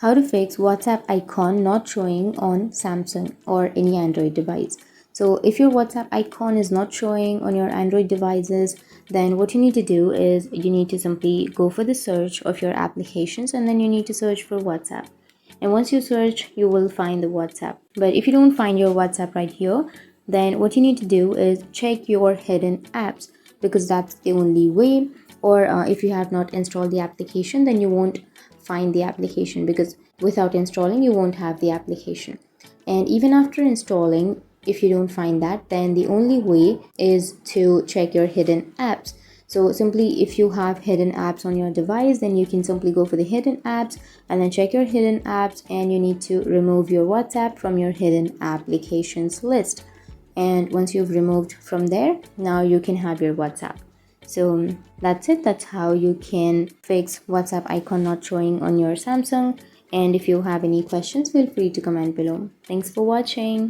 How to fix WhatsApp icon not showing on Samsung or any Android device. So if your WhatsApp icon is not showing on your Android devices, then what you need to do is you need to simply go for the search of your applications, and then you need to search for WhatsApp. And once you search, you will find the WhatsApp. But if you don't find your WhatsApp right here, then what you need to do is check your hidden apps, because that's the only way. Or if you have not installed the application, then you won't find the application, because without installing you won't have the application. And even after installing, if you don't find that, then the only way is to check your hidden apps. So simply, if you have hidden apps on your device, then you can simply go for the hidden apps and then check your hidden apps, and you need to remove your WhatsApp from your hidden applications list. And once you've removed from there, now you can have your WhatsApp. So that's it. That's how you can fix WhatsApp icon not showing on your Samsung. And if you have any questions, feel free to comment below. Thanks for watching.